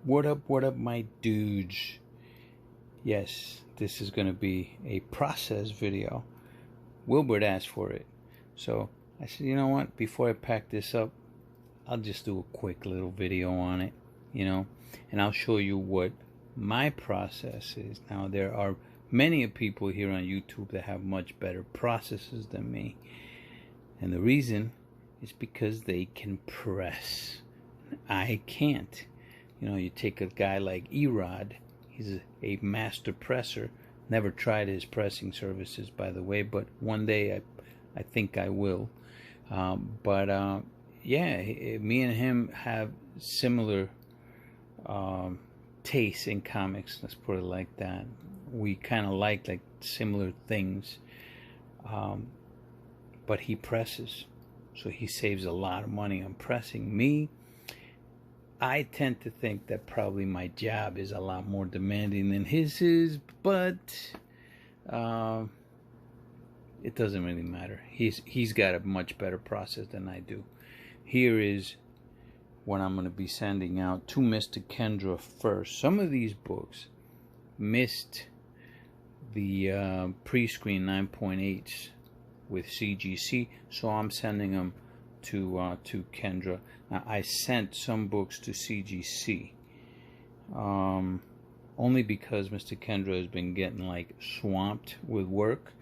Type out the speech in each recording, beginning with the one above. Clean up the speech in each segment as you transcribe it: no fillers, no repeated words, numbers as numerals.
What up, my dudes? Yes, this is going to be a process video. Wilbert asked for it. So I said, you know what? Before I pack this up, I'll just do a quick little video on it, and I'll show you what my process is. Now, there are many people here on YouTube that have much better processes than me. And the reason is because they can press. I can't. You take a guy like Erod, he's a master presser. Never tried his pressing services, by the way, but one day I think I will. Yeah, me and him have similar tastes in comics, let's put it like that. We kind of like similar things. But he presses, so he saves a lot of money on pressing. Me, I tend to think that probably my job is a lot more demanding than his is, but it doesn't really matter. He's got a much better process than I do. Here is what I'm going to be sending out to Mr. Kendra first. Some of these books missed the pre-screen 9.8s with CGC, so I'm sending them to Kendra. Now, I sent some books to CGC only because Mr. Kendra has been getting swamped with work,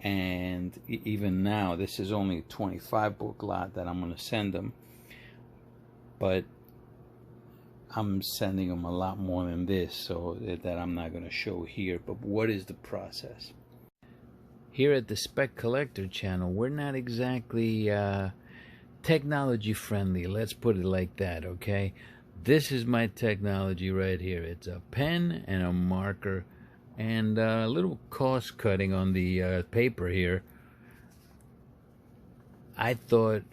and even now this is only a 25 book lot that I'm going to send them, but I'm sending them a lot more than this, so that I'm not going to show here. But what is the process? Here at the Spec Collector channel, we're not exactly technology friendly, let's put it like that, okay? This is my technology right here. It's a pen and a marker and a little cost cutting on the paper here. I thought,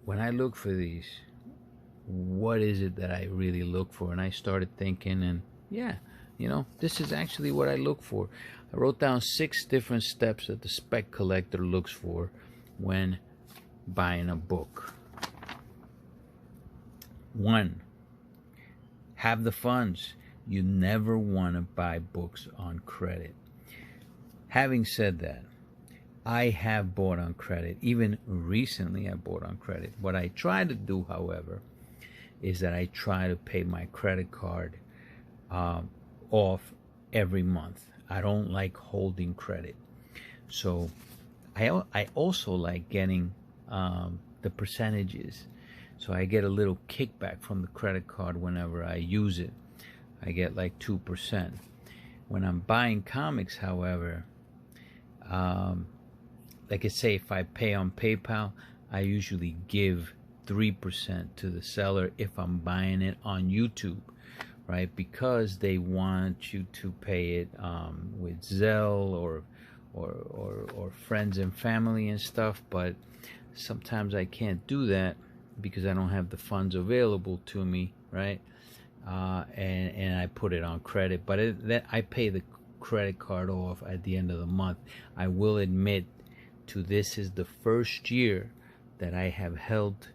when I look for these, what is it that I really look for? And I started thinking, and yeah, this is actually what I look for. I wrote down 6 different steps that the Spec Collector looks for when buying a book. 1, have the funds. You never want to buy books on credit. Having said that, I have bought on credit. Even recently I bought on credit. What I try to do, however, is that I try to pay my credit card off every month. I don't like holding credit. So I also like getting the percentages. So I get a little kickback from the credit card whenever I use it. I get 2%. When I'm buying comics, however, like I say, if I pay on PayPal, I usually give 3% to the seller if I'm buying it on YouTube, right? Because they want you to pay it with Zelle or friends and family and stuff. But sometimes I can't do that because I don't have the funds available to me, right? And I put it on credit, but I pay the credit card off at the end of the month. I will admit to this is the first year that I have held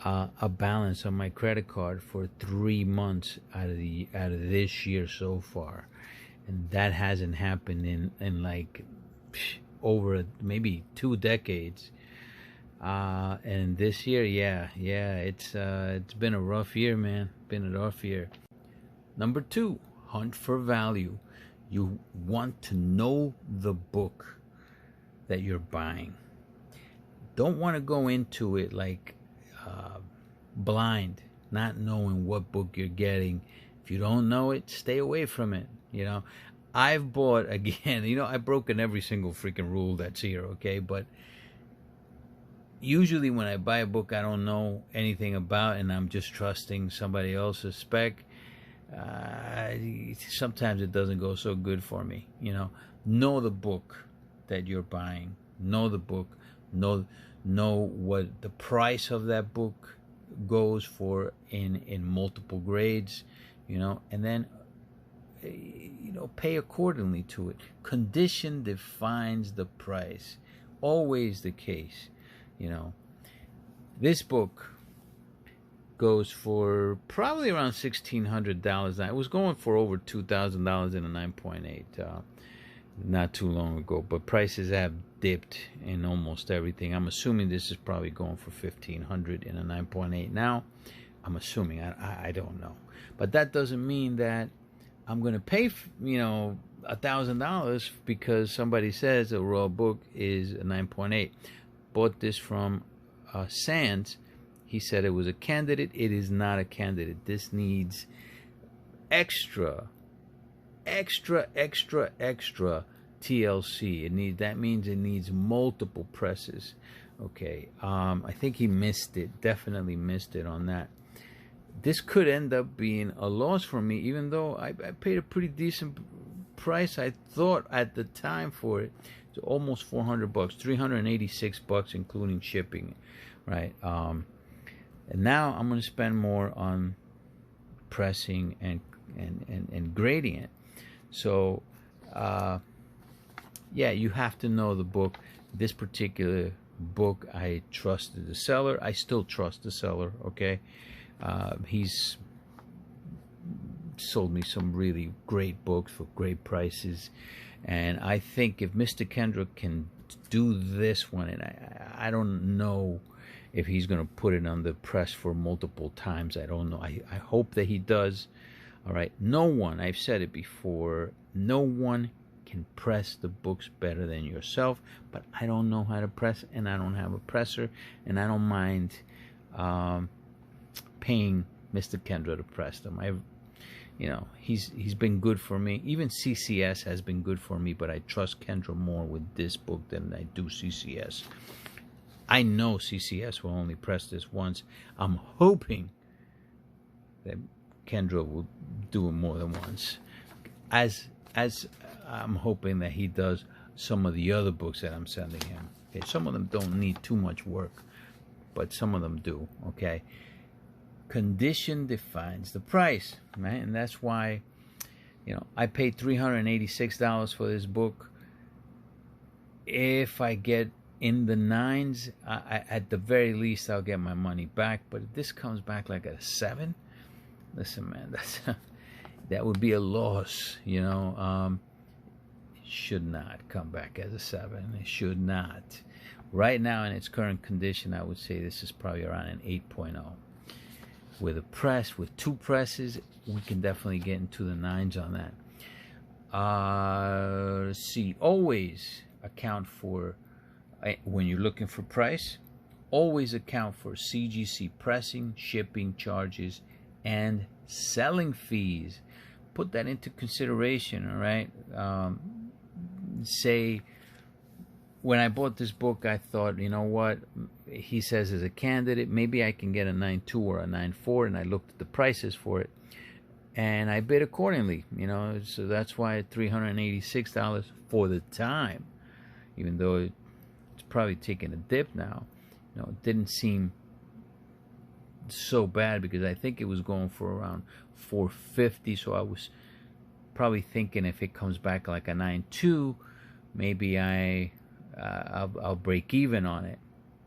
a balance on my credit card for 3 months out of this year so far, and that hasn't happened in over maybe 2 decades. And this year, yeah, it's been a rough year, man. Been a rough year. Number 2, hunt for value. You want to know the book that you're buying. Don't want to go into it blind, not knowing what book you're getting. If you don't know it, stay away from it. I've bought, again, I've broken every single freaking rule that's here, okay? But usually when I buy a book I don't know anything about and I'm just trusting somebody else's spec, sometimes it doesn't go so good for me. Know the book that you're buying. Know the book. Know what the price of that book goes for in multiple grades, and then pay accordingly to it. Condition defines the price. Always the case. This book goes for probably around $1,600 now. It was going for over $2,000 in a 9.8 not too long ago, but prices have dipped in almost everything. I'm assuming this is probably going for $1,500 in a 9.8 now. I'm assuming. I don't know, but that doesn't mean that I'm going to pay, $1,000 because somebody says a raw book is a 9.8. Bought this from Sands. He said it was a candidate. It is not a candidate. This needs extra TLC. That means it needs multiple presses. Okay. I think he missed it. Definitely missed it on that. This could end up being a loss for me, even though I paid a pretty decent price. I thought at the time for it. It's almost $400, $386 including shipping, right? And now I'm going to spend more on pressing and grading it. So, yeah, you have to know the book. This particular book, I trusted the seller. I still trust the seller, okay? He's sold me some really great books for great prices. And I think if Mr. Kendrick can do this one, and I don't know if he's going to put it on the press for multiple times. I don't know. I hope that he does. All right. No one, I've said it before, no one can press the books better than yourself. But I don't know how to press, and I don't have a presser, and I don't mind paying Mr. Kendra to press them. He's been good for me. Even CCS has been good for me, but I trust Kendra more with this book than I do CCS. I know CCS will only press this once. I'm hoping that Kendra will do it more than once. As I'm hoping that he does some of the other books that I'm sending him. Okay, some of them don't need too much work, but some of them do. Okay. Condition defines the price, right? And that's why, I paid $386 for this book. If I get in the 9s, at the very least, I'll get my money back. But if this comes back like a 7, listen, man, that would be a loss. It should not come back as a 7. It should not. Right now, in its current condition, I would say this is probably around an 8.0. With a press, with 2 presses, we can definitely get into the 9s on that. Let's see. Always account for, when you're looking for price, always account for CGC pressing, shipping charges, and selling fees. Put that into consideration, all right? Say, when I bought this book, I thought, you know what? He says as a candidate, maybe I can get a 9.2 or a 9.4, and I looked at the prices for it, and I bid accordingly. So that's why $386 for the time, even though it's probably taking a dip now. It didn't seem so bad because I think it was going for around $450. So I was probably thinking if it comes back like a 9.2, maybe I'll break even on it,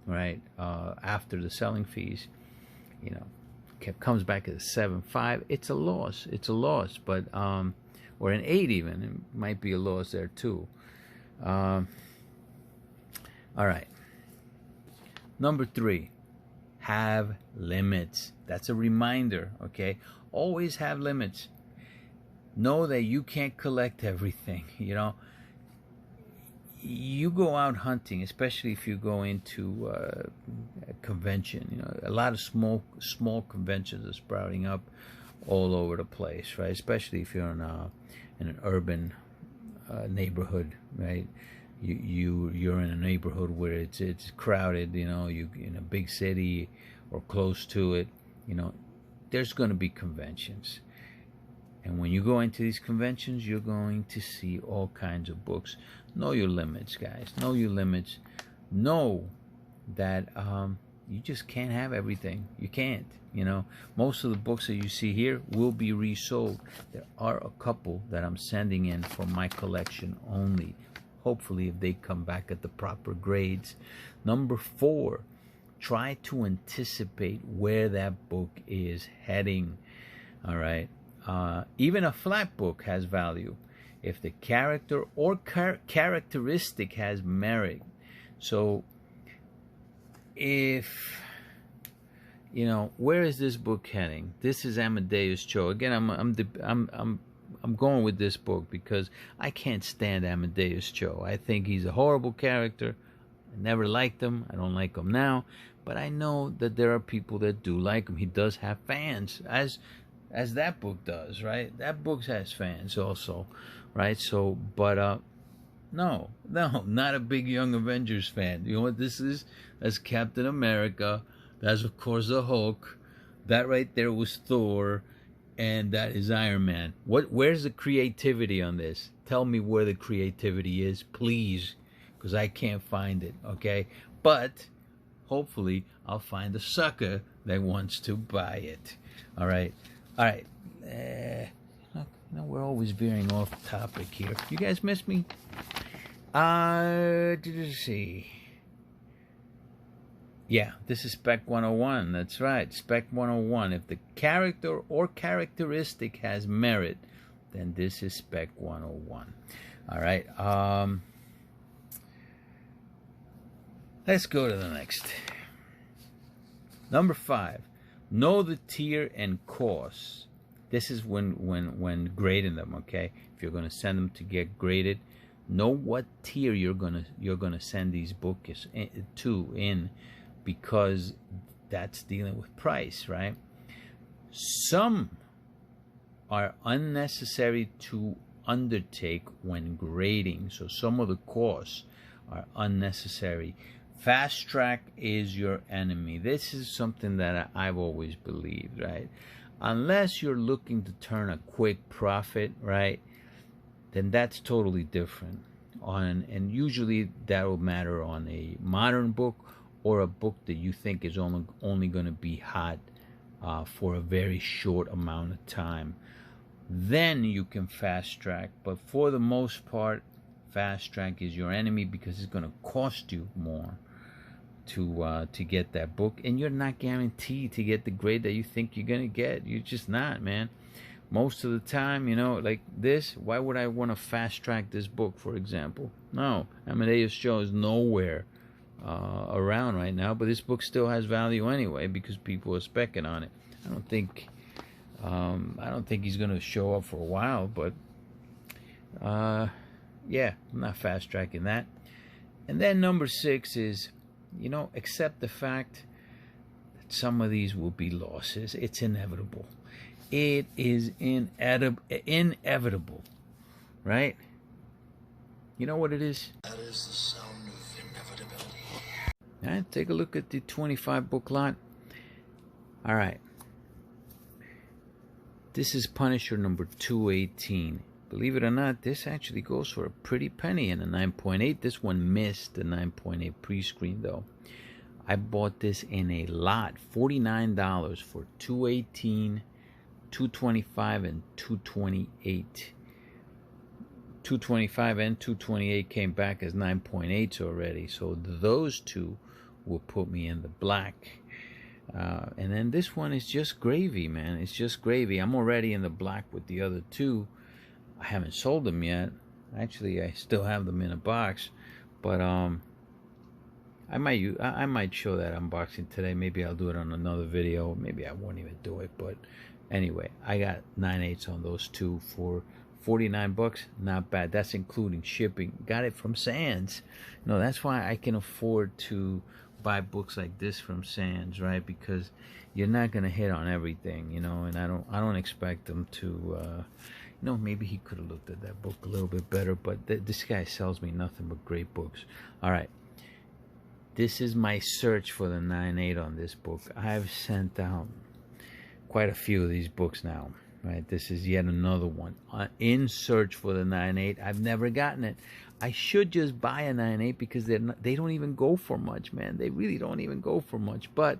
right? After the selling fees, comes back at a 7.5. It's a loss. It's a loss, but or an 8 even. It might be a loss there too. All right. Number 3, have limits. That's a reminder. Okay, always have limits. Know that you can't collect everything. You go out hunting, especially if you go into a convention. A lot of small conventions are sprouting up all over the place, right? Especially if you're in an urban neighborhood, right? You're in a neighborhood where it's crowded. You in a big city or close to it. There's going to be conventions. And when you go into these conventions, you're going to see all kinds of books. Know your limits, guys. Know your limits. Know that you just can't have everything. You can't. Most of the books that you see here will be resold. There are a couple that I'm sending in for my collection only. Hopefully, if they come back at the proper grades. Number 4, try to anticipate where that book is heading. All right. Even a flat book has value if the character or characteristic has merit. So if you know, where is this book heading? This is Amadeus Cho. Again, I'm going with this book because I can't stand Amadeus Cho. I think he's a horrible character. I never liked him. I don't like him now. But I know that there are people that do like him. He does have fans, as that book does, right? That book has fans also, right? So, but no, not a big Young Avengers fan. You know what this is? That's Captain America. That's, of course, the Hulk. That right there was Thor. And that is Iron Man. Where's the creativity on this? Tell me where the creativity is, please. Because I can't find it, okay? But hopefully I'll find a sucker that wants to buy it. All right. You know, we're always veering off topic here. You guys miss me? Let's see. Yeah, this is Spec 101. That's right, Spec 101. If the character or characteristic has merit, then this is Spec 101. All right. Let's go to the next. Number 5. Know the tier and cost. This is when grading them. Okay, if you're going to send them to get graded, know what tier you're gonna send these books in. Because that's dealing with price, right? Some are unnecessary to undertake when grading. So some of the costs are unnecessary. Fast track is your enemy. This is something that I've always believed, right? Unless you're looking to turn a quick profit, right? Then that's totally different. And usually that will matter on a modern book, or a book that you think is only going to be hot for a very short amount of time. Then you can fast track. But for the most part, fast track is your enemy because it's going to cost you more to get that book. And you're not guaranteed to get the grade that you think you're going to get. You're just not, man. Most of the time, you know, like this, why would I want to fast track this book, for example? No, Amadeus Cho is nowhere around right now, but this book still has value anyway because people are specking on it. I don't think he's going to show up for a while, but yeah, I'm not fast tracking that. And then number 6 is, you know, accept the fact that some of these will be losses. It's inevitable. It is inevitable, right? You know what it is? That is the sound of inevitability. All right, take a look at the 25 book lot. All right. This is Punisher number 218. Believe it or not, this actually goes for a pretty penny in a 9.8. This one missed the 9.8 pre-screen though. I bought this in a lot, $49 for 218, 225, and 228. 225 and 228 came back as 9.8s already, so those two will put me in the black. And then this one is just gravy, man. It's just gravy. I'm already in the black with the other two. I haven't sold them yet. Actually, I still have them in a box, but I might show that unboxing today. Maybe I'll do it on another video. Maybe I won't even do it. But anyway, I got 9/8 on those two for $49. Not bad. That's including shipping. Got it from Sands. No, that's why I can afford to buy books like this from Sands, right? Because you're not gonna hit on everything, you know. And I don't expect them to. You know, maybe he could have looked at that book a little bit better. But this guy sells me nothing but great books. All right. This is my search for the 9/8 on this book. I've sent out quite a few of these books now, right? This is yet another one. In search for the 9/8. I've never gotten it. I should just buy a 9/8 because they don't even go for much, man. They really don't even go for much. But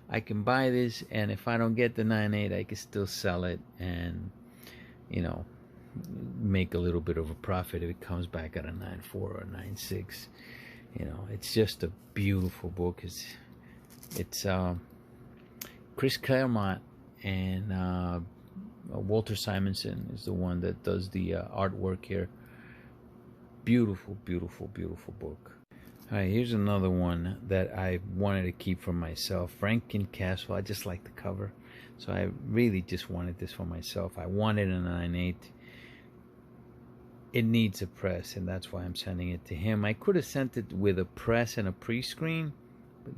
I can buy this, and if I don't get the 9/8, I can still sell it and, you know, make a little bit of a profit if it comes back at a 9.4 or a 9.6. You know, it's just a beautiful book. It's Chris Claremont and Walter Simonson is the one that does the artwork here. Beautiful, beautiful, beautiful book. All right, here's another one that I wanted to keep for myself. Franken Castle. I just like the cover, so I really just wanted this for myself. I wanted a 9/8. It needs a press, and that's why I'm sending it to him. I could have sent it with a press and a pre-screen, but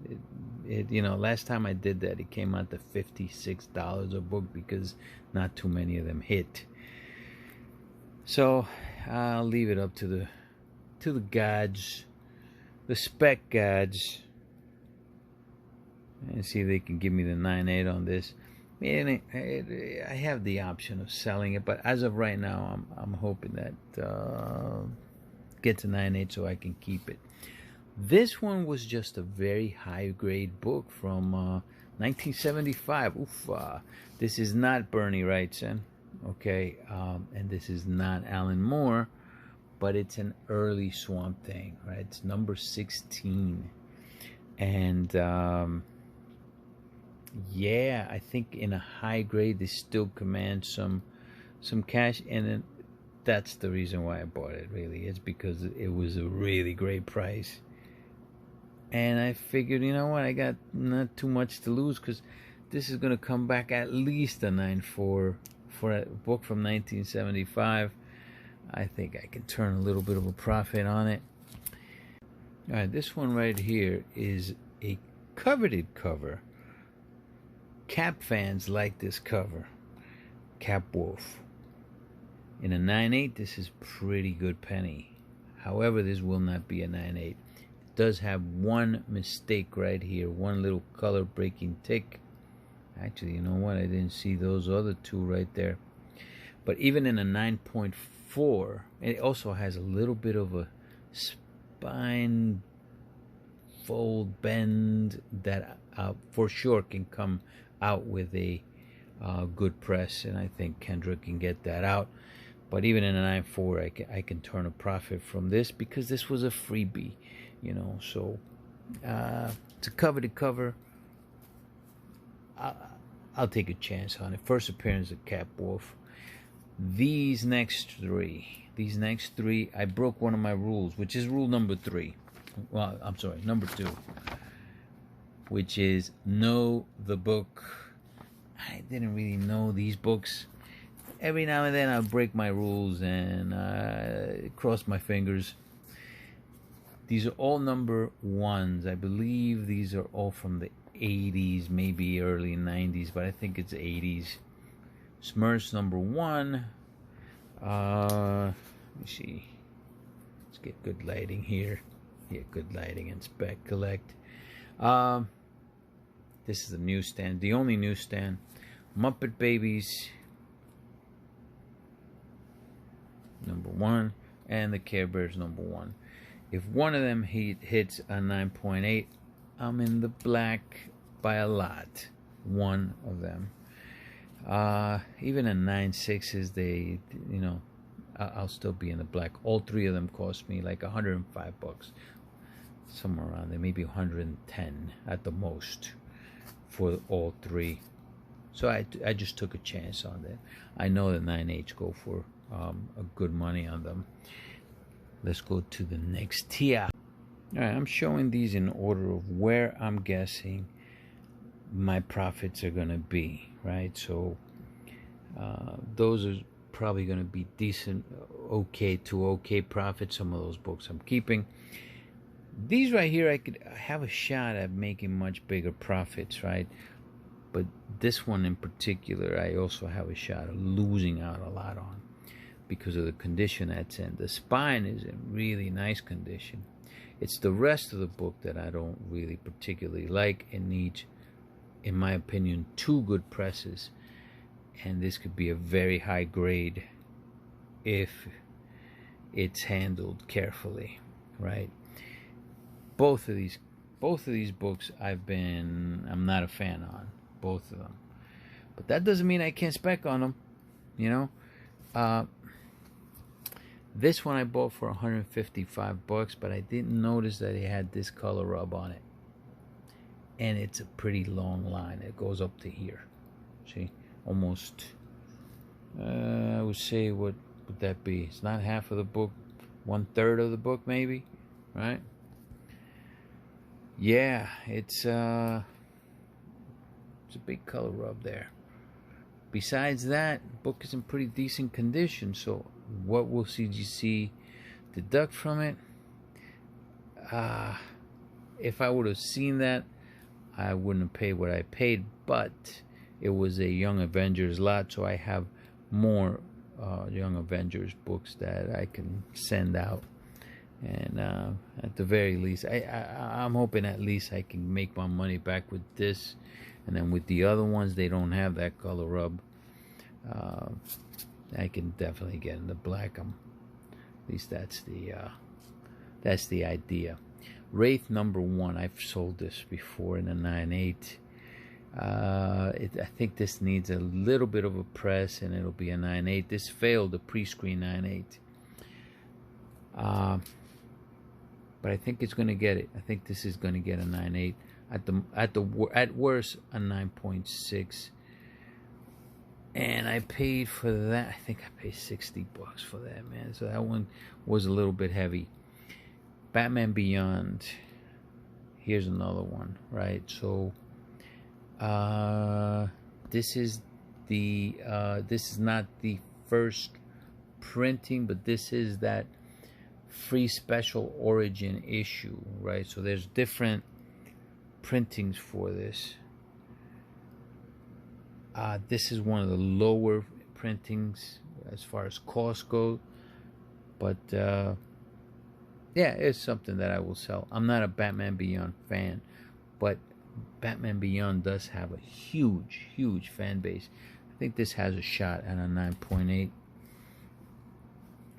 you know, last time I did that, it came out to $56 a book because not too many of them hit. So I'll leave it up to the gods, the spec gods, and see if they can give me the 9/8 on this. And I have the option of selling it, but as of right now, I'm hoping that gets a 9/8 so I can keep it. This one was just a very high grade book from 1975. Oof, this is not Bernie Wrightson, okay, and this is not Alan Moore, but it's an early Swamp Thing, right? It's number 16, and yeah, I think in a high grade they still command some cash, and then that's the reason why I bought it. Really, it's because it was a really great price, and I figured, you know what, I got not too much to lose because this is gonna come back at least a 9.4 for a book from 1975. I think I can turn a little bit of a profit on it. All right, this one right here is a coveted cover. Cap fans like this cover. Cap Wolf. In a 9/8, this is pretty good penny. However, this will not be a 9/8. It does have one mistake right here. One little color breaking tick. Actually, you know what? I didn't see those other two right there. But even in a 9.4, it also has a little bit of a spine fold bend that for sure can come out with a good press, and I think Kendra can get that out. But even in a 9.4, I can turn a profit from this because this was a freebie, you know. So it's a coveted cover. I'll take a chance on it. First appearance of Cap Wolf. These next three, I broke one of my rules, which is rule number 3. Well, I'm sorry, number 2, which is know the book. I didn't really know these books. Every now and then I'll break my rules and cross my fingers. These are all number 1s. I believe these are all from the 80s, maybe early 90s, but I think it's 80s. Smurfs number 1. Let me see. Let's get good lighting here. Yeah, good lighting and spec collect. This is the newsstand, the only newsstand. Muppet Babies, number 1, and the Care Bears, number 1. If one of them hits a 9.8, I'm in the black by a lot. One of them. Even in 9.6s, they, you know, I'll still be in the black. All 3 of them cost me like $105, somewhere around there, maybe 110 at the most for all 3. So I just took a chance on that. I know that 9H go for a good money on them. Let's go to the next tier. All right, I'm showing these in order of where I'm guessing my profits are going to be, right? So those are probably going to be decent, okay to okay profits. Some of those books I'm keeping. These right here, I could have a shot at making much bigger profits, right? But this one in particular, I also have a shot of losing out a lot on because of the condition that's in. The spine is in really nice condition. It's the rest of the book that I don't really particularly like. It needs, in my opinion, 2 good presses. And this could be a very high grade if it's handled carefully, right? Both of these books I'm not a fan on, both of them. But that doesn't mean I can't spec on them, you know. This one I bought for $155, but I didn't notice that it had this color rub on it. and it's a pretty long line. It goes up to here. See, almost. I would say, what would that be? It's not half of the book, 1/3 of the book, maybe, right? Yeah, it's a big color rub there. Besides that, the book is in pretty decent condition. So, what will CGC deduct from it? If I would have seen that, I wouldn't have paid what I paid. But it was a Young Avengers lot, so I have more Young Avengers books that I can send out. And at the very least, I'm hoping at least I can make my money back with this. And then with the other ones, they don't have that color rub. I can definitely get into black them. At least that's the idea. Wraith #1. I've sold this before in a 9/8. I think this needs a little bit of a press, and it'll be a 9/8. This failed the pre-screen 9/8. But I think it's going to get it. I think this is going to get a 9/8. At worst, a 9.6. And I paid for that. I think I paid $60 for that, man. So that one was a little bit heavy. Batman Beyond. Here's another one, right? So this is not the first printing, but this is that free special origin issue, right? So there's different printings for this. This is one of the lower printings as far as cost goes, but yeah, it's something that I will sell. I'm not a Batman Beyond fan, but Batman Beyond does have a huge fan base. I think this has a shot at a 9.8.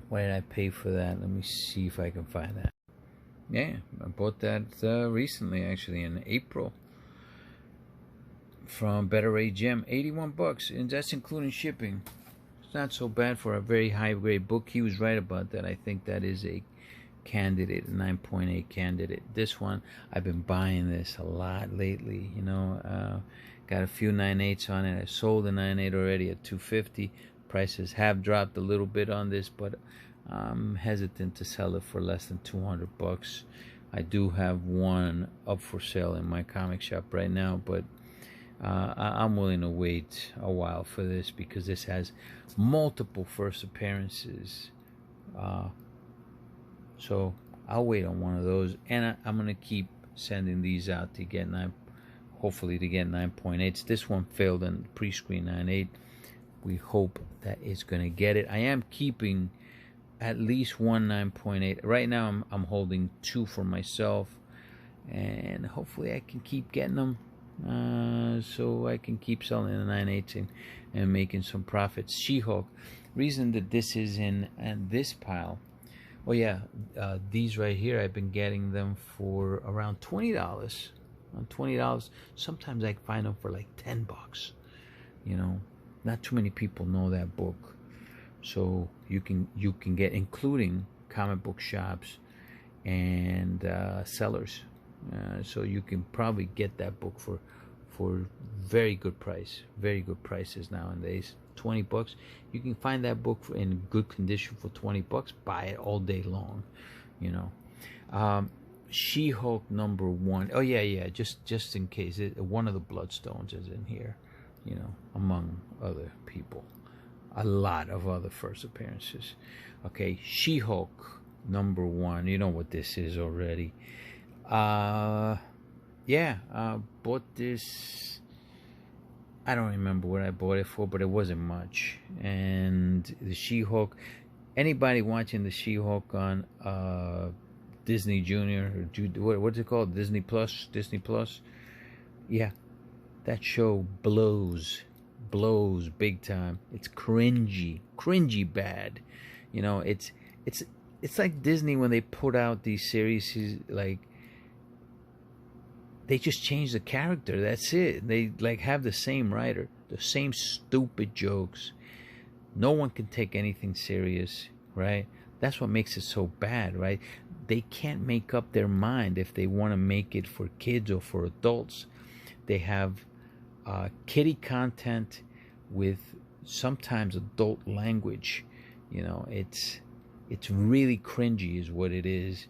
Why did I pay for that? Let me see if I can find that. Yeah, I bought that recently, actually, in April. From Better Age Gem, $81, and that's including shipping. It's not so bad for a very high-grade book. He was right about that. I think that is a candidate, a 9.8 candidate. This one, I've been buying this a lot lately. You know, got a few 9.8s on it. I sold a 9.8 already at $250. Prices have dropped a little bit on this, but I'm hesitant to sell it for less than $200. I do have one up for sale in my comic shop right now, but I'm willing to wait a while for this because this has multiple first appearances. So I'll wait on one of those, and I'm gonna keep sending these out to get hopefully to get 9.8s. This one failed in pre-screen 9.8. We hope that it's gonna get it. I am keeping at least one 9.8. Right now I'm holding 2 for myself, and hopefully I can keep getting them. So I can keep selling the 9.8s and making some profits. She-Hulk. Reason that this is in this pile. Oh yeah, these right here, I've been getting them for around $20. On $20. Sometimes I find them for like $10. You know, not too many people know that book. So you can get, including comic book shops and sellers. So you can probably get that book for very good prices nowadays. $20. You can find that book in good condition for $20. Buy it all day long, you know. She-Hulk #1. Oh yeah. Just in case, one of the Bloodstones is in here, you know, among other people. A lot of other first appearances. Okay, She-Hulk #1. You know what this is already. Yeah, bought this. I don't remember what I bought it for, but it wasn't much. And the She-Hulk, anybody watching the She-Hulk on Disney Junior, or what's it called? Disney Plus? Yeah, that show blows big time. It's cringy bad. You know, it's like Disney when they put out these series, like, they just change the character. That's it. They like have the same writer, the same stupid jokes. No one can take anything serious, right? That's what makes it so bad, right? They can't make up their mind if they want to make it for kids or for adults. They have kiddie content with sometimes adult language. You know, it's really cringy is what it is.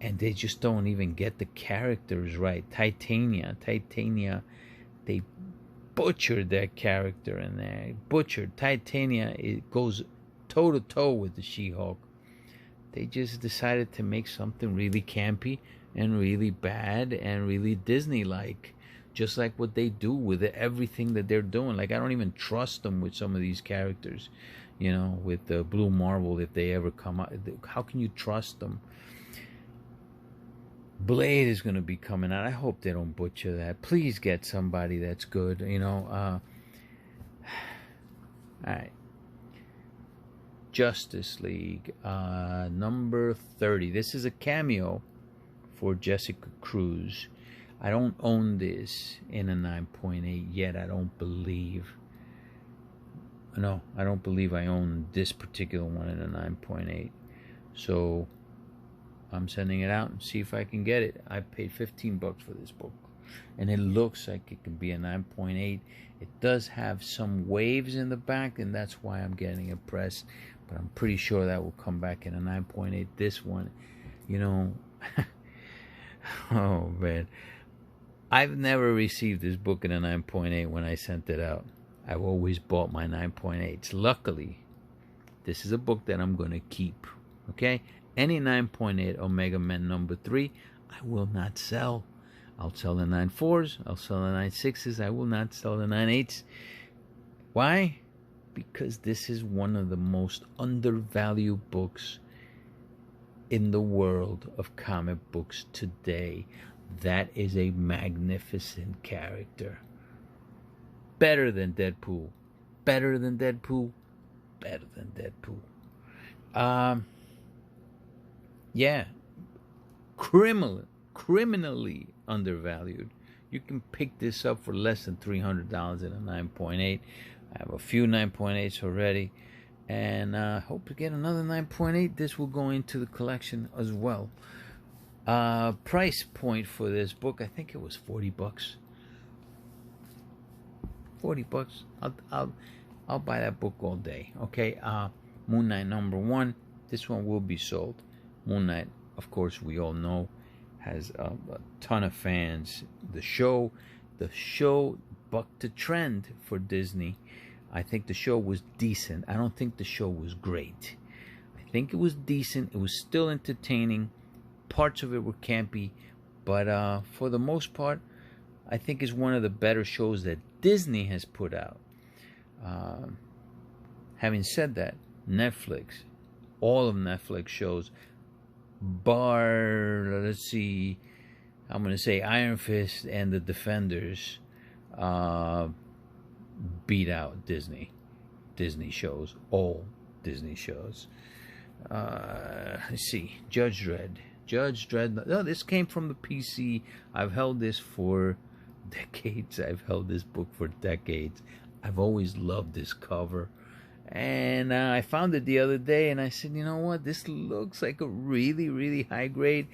And they just don't even get the characters right. Titania, they butchered that character in there. Butchered. Titania, it goes toe to toe with the She-Hulk. They just decided to make something really campy and really bad and really Disney-like. Just like what they do with everything that they're doing. Like, I don't even trust them with some of these characters. You know, with the Blue Marvel, if they ever come out. How can you trust them? Blade is going to be coming out. I hope they don't butcher that. Please get somebody that's good, you know. All right. Justice League, number 30. This is a cameo for Jessica Cruz. I don't own this in a 9.8 yet, I don't believe. No, I don't believe I own this particular one in a 9.8. So I'm sending it out and see if I can get it. I paid $15 for this book, and it looks like it can be a 9.8. It does have some waves in the back, and that's why I'm getting it pressed. But I'm pretty sure that will come back in a 9.8. This one, you know, oh man, I've never received this book in a 9.8 when I sent it out. I've always bought my 9.8s. Luckily, this is a book that I'm going to keep. Okay? Any 9.8 Omega Men number 3, I will not sell. I'll sell the 9.4s. I'll sell the 9.6s. I will not sell the 9.8s. Why? Because this is one of the most undervalued books in the world of comic books today. That is a magnificent character. Better than Deadpool. Better than Deadpool. Better than Deadpool. Yeah. Criminally undervalued. You can pick this up for less than $300 in a 9.8. I have a few 9.8s already. And I hope to get another 9.8. This will go into the collection as well. Price point for this book, I think it was $40. $40. I'll buy that book all day. Okay. Moon Knight number 1. This one will be sold. Moon Knight, of course, we all know, has a ton of fans. The show bucked the trend for Disney. I think the show was decent. I don't think the show was great. I think it was decent. It was still entertaining. Parts of it were campy, but for the most part, I think it's one of the better shows that Disney has put out. Having said that, Netflix, all of Netflix shows, bar, let's see, I'm going to say Iron Fist and The Defenders, beat out Disney shows, all Disney shows. Let's see, Judge Dredd. No, this came from the PC. I've held this for decades. I've held this book for decades. I've always loved this cover. And I found it the other day, and I said, you know what? This looks like a really, really high grade.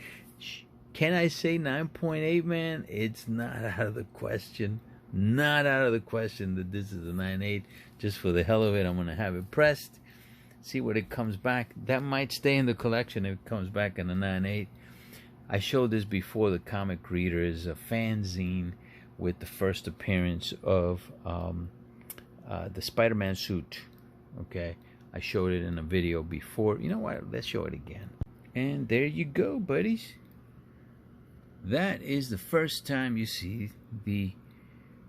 Can I say 9.8, man? It's not out of the question. Not out of the question that this is a 9.8. Just for the hell of it, I'm going to have it pressed. See what it comes back. That might stay in the collection if it comes back in a 9.8. I showed this before the comic readers, a fanzine with the first appearance of the Spider-Man suit. Okay, I showed it in a video before. You know what? Let's show it again. And there you go, buddies. That is the first time you see the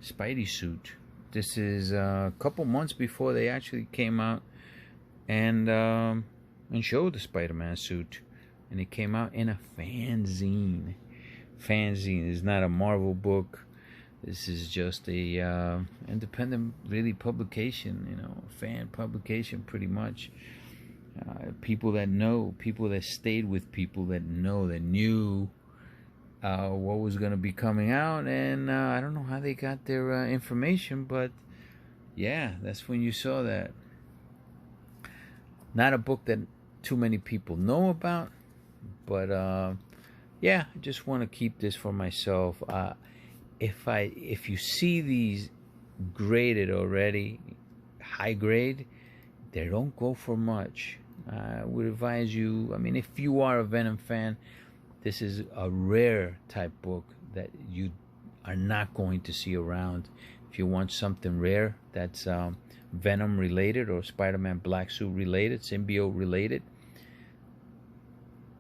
Spidey suit. This is a couple months before they actually came out and showed the Spider-Man suit. And it came out in a fanzine. Fanzine is not a Marvel book. This is just a independent, really, publication, you know, fan publication, pretty much. People that know, people that stayed with people that know, that knew what was going to be coming out. And I don't know how they got their information, but yeah, that's when you saw that. Not a book that too many people know about, but yeah, I just want to keep this for myself. if you see these graded already, high grade, they don't go for much. I would advise you, I mean, if you are a Venom fan, this is a rare type book that you are not going to see around. If you want something rare that's Venom related or Spider-Man Black Suit related, symbiote related,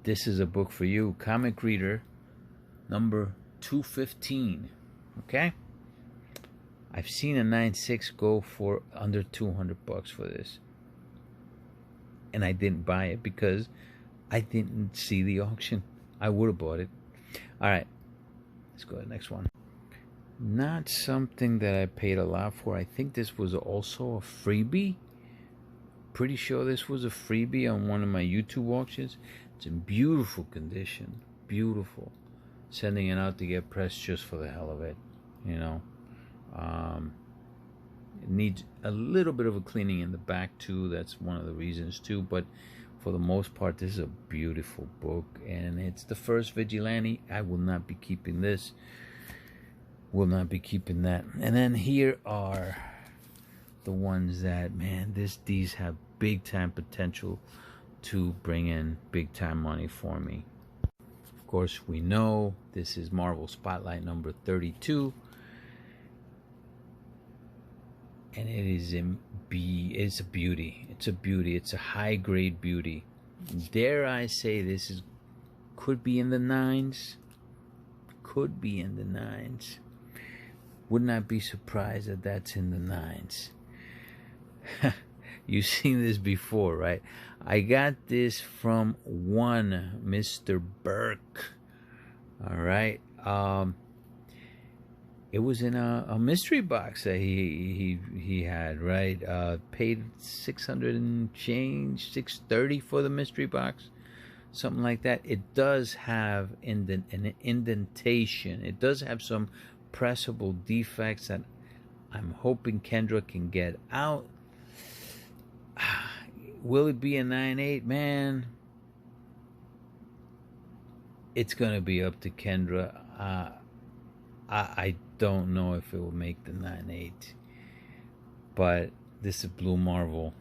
this is a book for you. Comic Reader number 215. Okay? I've seen a 9.6 go for under $200 for this. And I didn't buy it because I didn't see the auction. I would have bought it. All right. Let's go to the next one. Not something that I paid a lot for. I think this was also a freebie. Pretty sure this was a freebie on one of my YouTube auctions. It's in beautiful condition. Beautiful. Sending it out to get pressed just for the hell of it. You know. It needs a little bit of a cleaning in the back too. That's one of the reasons too. But for the most part, this is a beautiful book. And it's the first Vigilante. I will not be keeping this. Will not be keeping that. And then here are the ones that, man, these have big time potential to bring in big time money for me. Of course, we know this is Marvel Spotlight number 32. And it is it's a beauty. It's a beauty. It's a high grade beauty. Dare I say this could be in the 9s. Could be in the 9s. Would not be surprised that that's in the 9s. You've seen this before, right? I got this from one Mr. Burke. All right. It was in a mystery box that he had, right? Paid $600 and change, $630 for the mystery box, something like that. It does have an indentation. It does have some pressable defects that I'm hoping Kendra can get out. Will it be a 9.8? Man, it's gonna be up to Kendra. I don't know if it will make the 9.8, but this is Blue Marvel,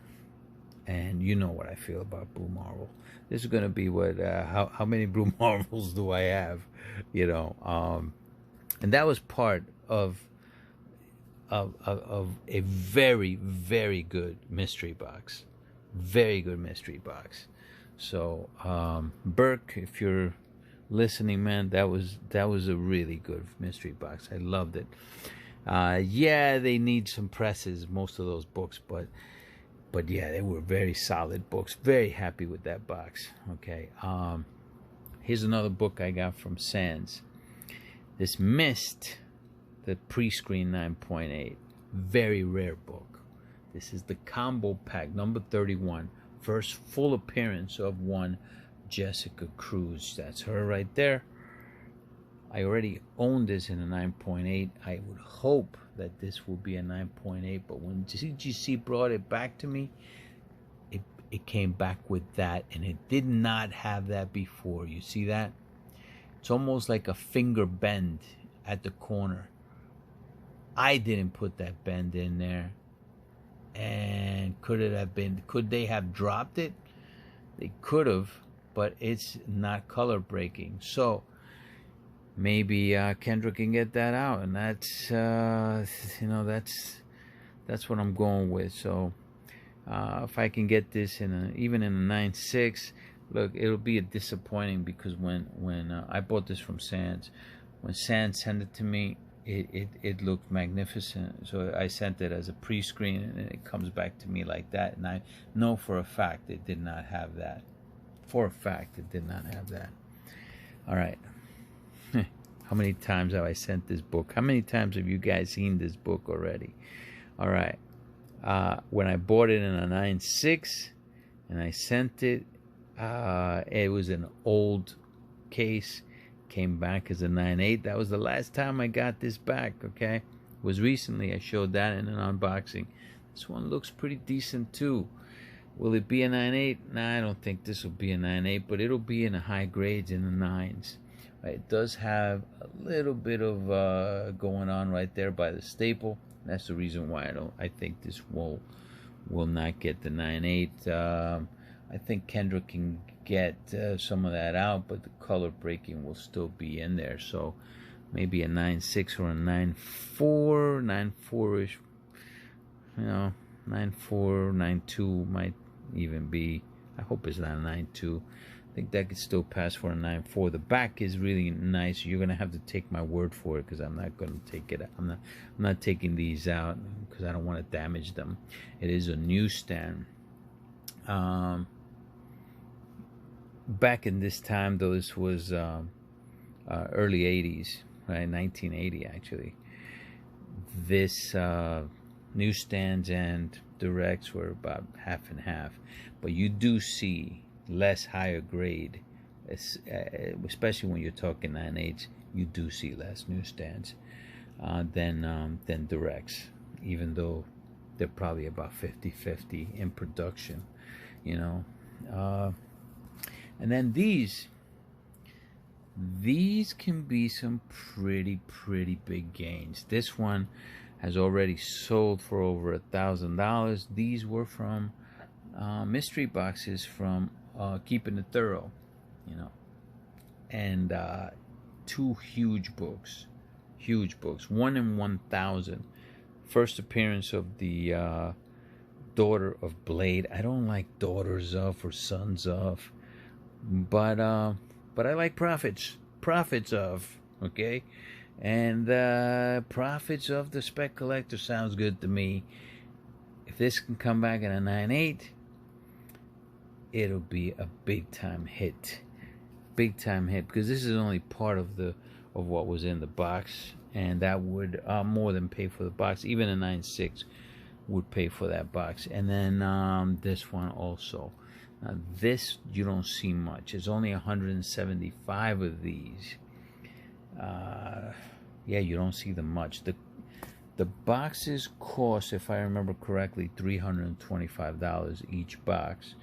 and you know what I feel about Blue Marvel. This is gonna be what? How many Blue Marvels do I have? You know, and that was part of a very, very good mystery box. Very good mystery box. So Burke, if you're listening, man, that was a really good mystery box. I loved it. Yeah, they need some presses, most of those books, but yeah, they were very solid books. Very happy with that box. Okay. Here's another book I got from Sands. This Mist, the pre-screen 9.8. Very rare book. This is the combo pack, number 31. First full appearance of one Jessica Cruz. That's her right there. I already own this in a 9.8. I would hope that this will be a 9.8, but when CGC brought it back to me, it came back with that, and it did not have that before. You see that? It's almost like a finger bend at the corner. I didn't put that bend in there. And could they have dropped it? They could have, but it's not color breaking. So maybe Kendra can get that out, and that's that's what I'm going with. So if I can get this even in a 9.6, look, it'll be a disappointing because when I bought this from Sands, when Sands sent it to me, it looked magnificent. So I sent it as a pre-screen, and it comes back to me like that, and I know for a fact it did not have that. For a fact it did not have that. All right. How many times have I sent this book? How many times have you guys seen this book already? All right. When I bought it in a 9.6 and I sent it, it was an old case. Came back as a 9.8. That was the last time I got this back. Okay, it was recently. I showed that in an unboxing. This one looks pretty decent too. Will it be a 9.8? Nah, I don't think this will be a 9.8, but it'll be in the high grades in the 9s. Right? It does have a little bit of going on right there by the staple. That's the reason why I think this will not get the 9/8. I think Kendra can get some of that out, but the color breaking will still be in there. So maybe a 9/6 or a 9/4, 9/4ish. 9/4, 9/2 might even be. I hope it's not a 9/2. I think that could still pass for a 9/4. The back is really nice. You're gonna have to take my word for it, because I'm not gonna take it. I'm not taking these out because I don't want to damage them. It is a newsstand. Back in this time, though, this was early 80s, right? 1980 actually. This newsstands and directs were about half and half, but you do see less higher grade, especially when you're talking 9/8. You do see less newsstands than directs, even though they're probably about 50-50 in production, and then these can be some pretty big gains. This one has already sold for over $1,000. These were from mystery boxes from Keeping It Thorough, and two huge books, 1 in 1,000. First appearance of the daughter of Blade. I don't like daughters of or sons of, but I like prophets of, okay, and prophets of the Spec Collector sounds good to me. If this can come back in a 9/8, it'll be a big time hit, because this is only part of what was in the box, and that would more than pay for the box. Even a 9/6 would pay for that box. And then this one also. Now this you don't see much. It's only 175 of these. Yeah, you don't see them much. The boxes cost, if I remember correctly, $325 each box.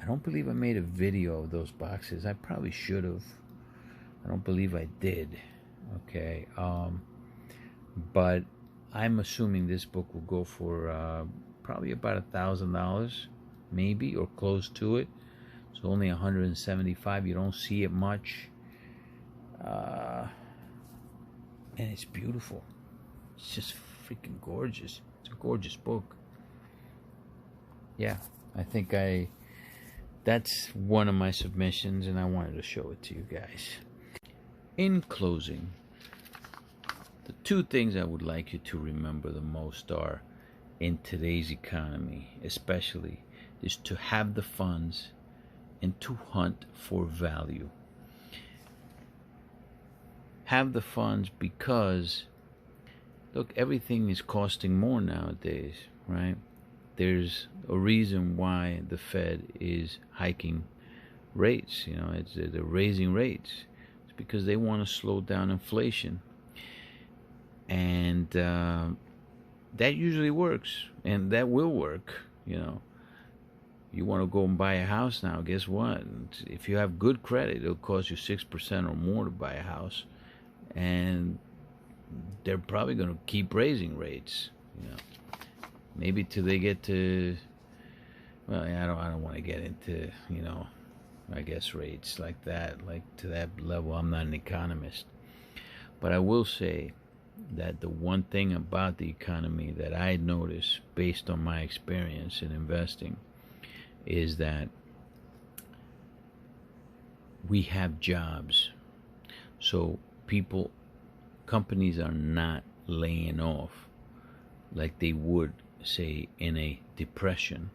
I don't believe I made a video of those boxes. I probably should have. I don't believe I did. Okay. But I'm assuming this book will go for probably about $1,000, maybe, or close to it. So only 175. You don't see it much. And it's beautiful. It's just freaking gorgeous. It's a gorgeous book. Yeah, I think that's one of my submissions, and I wanted to show it to you guys. In closing, the two things I would like you to remember the most are, in today's economy especially, is to have the funds and to hunt for value. Have the funds because, look, everything is costing more nowadays, right? There's a reason why the Fed is hiking rates. They're raising rates. It's because they want to slow down inflation. And that usually works, and that will work. You want to go and buy a house now, guess what? If you have good credit, it'll cost you 6% or more to buy a house. And they're probably going to keep raising rates, maybe till they get to, well, I don't want to get into, I guess rates like that, like to that level. I'm not an economist, but I will say that the one thing about the economy that I notice, based on my experience in investing, is that we have jobs. So companies are not laying off like they would, say, in a depression.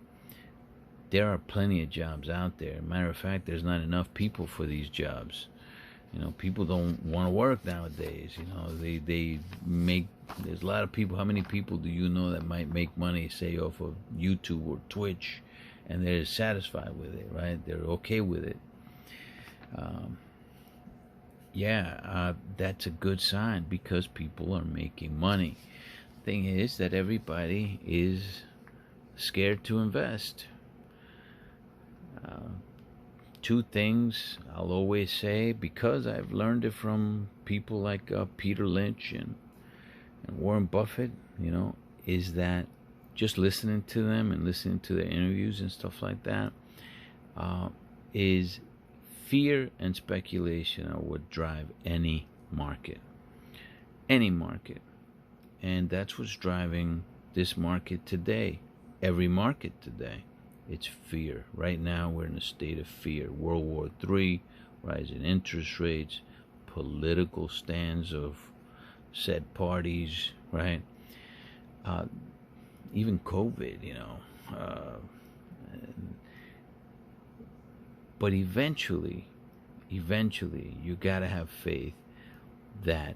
There are plenty of jobs out there. Matter of fact, there's not enough people for these jobs. People don't want to work nowadays. They make, there's a lot of people. How many people do you know that might make money, say, off of YouTube or Twitch, and they're satisfied with it, right? They're okay with it. That's a good sign, because people are making money. Thing is that everybody is scared to invest. two things I'll always say, because I've learned it from people like Peter Lynch and Warren Buffett, is that just listening to them and listening to their interviews and stuff like that, is fear and speculation are what drive any market. Any market. And that's what's driving this market today. Every market today. It's fear. Right now we're in a state of fear. World War III, rising interest rates, political stands of said parties, right? Even COVID, but eventually, you gotta have faith that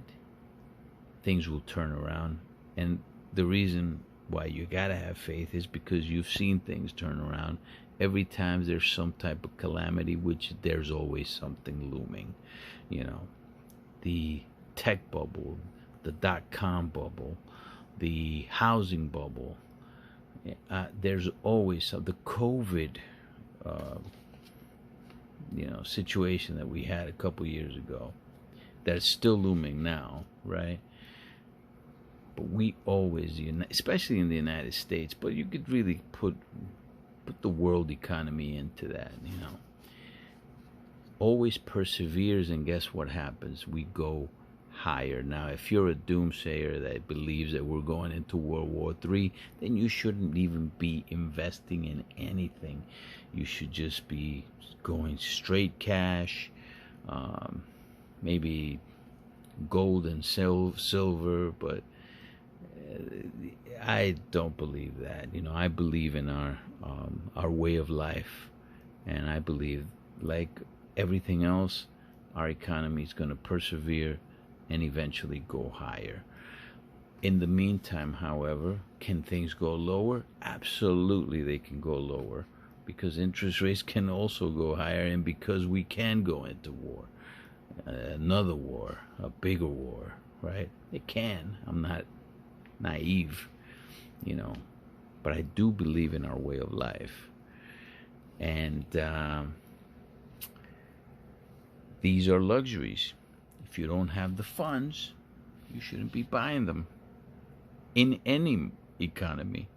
things will turn around. And the reason why you gotta have faith is because you've seen things turn around. Every time there's some type of calamity, which there's always something looming. The tech bubble, the .com bubble, the housing bubble. There's always the COVID, situation that we had a couple years ago. That's still looming now, right? But we always, especially in the United States, but you could really put the world economy into that, always perseveres, and guess what happens? We go higher. Now, if you're a doomsayer that believes that we're going into World War III, then you shouldn't even be investing in anything. You should just be going straight cash, maybe gold and silver, but I don't believe that. I believe in our way of life, and I believe, like everything else, our economy is going to persevere and eventually go higher. In the meantime, however, can things go lower? Absolutely, they can go lower, because interest rates can also go higher, and because we can go into war, another war, a bigger war, right? It can. I'm not naive, but I do believe in our way of life. And these are luxuries. If you don't have the funds, you shouldn't be buying them. In any economy,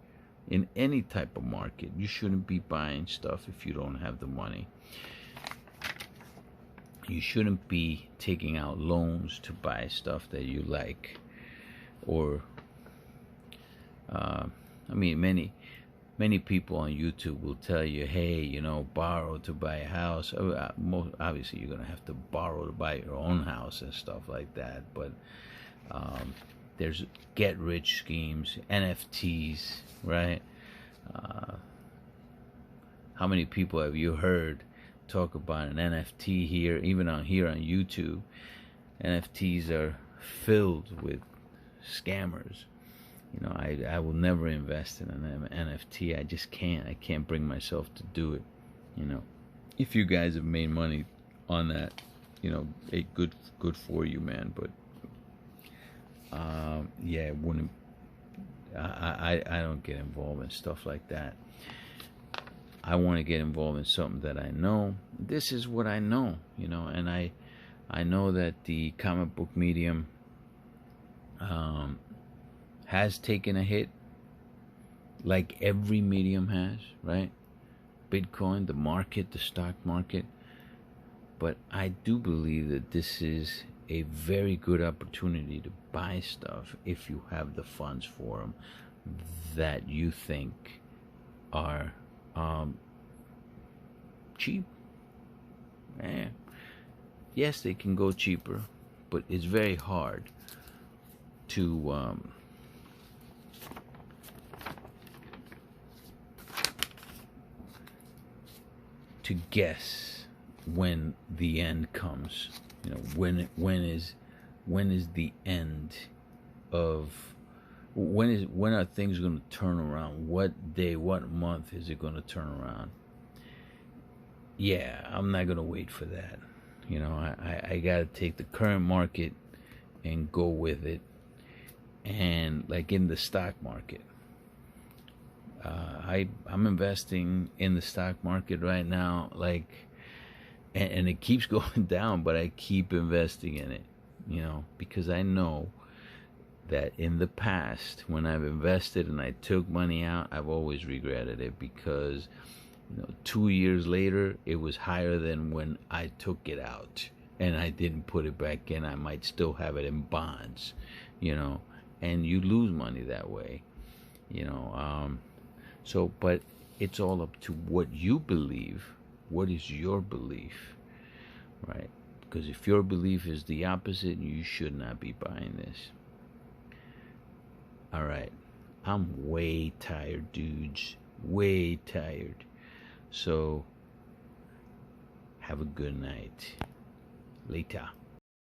in any type of market, you shouldn't be buying stuff if you don't have the money. You shouldn't be taking out loans to buy stuff that you like. Or, many people on YouTube will tell you, hey, borrow to buy a house. Obviously, you're going to have to borrow to buy your own house and stuff like that. But there's get-rich schemes, NFTs, right? How many people have you heard talk about an NFT here, even on YouTube? NFTs are filled with scammers. I will never invest in an NFT. I just can't. I can't bring myself to do it. If you guys have made money on that, good for you, man. But it wouldn't. I don't get involved in stuff like that. I want to get involved in something that I know. This is what I know, and I know that the comic book medium has taken a hit, like every medium has, right? Bitcoin, the market, the stock market. But I do believe that this is a very good opportunity to buy stuff if you have the funds for them that you think are cheap. Yes, they can go cheaper, but it's very hard to guess when the end comes. When is the end of when are things going to turn around? What day, what month is it going to turn around? Yeah, I'm not going to wait for that. I got to take the current market and go with it. And like in the stock market, I'm investing in the stock market right now. Like and it keeps going down, but I keep investing in it, because I know that in the past, when I've invested and I took money out, I've always regretted it, because 2 years later it was higher than when I took it out and I didn't put it back in. I might still have it in bonds, and you lose money that way, so, but it's all up to what you believe. What is your belief, right? Because if your belief is the opposite, you should not be buying this. All right, I'm way tired, dudes, way tired. So have a good night. Later.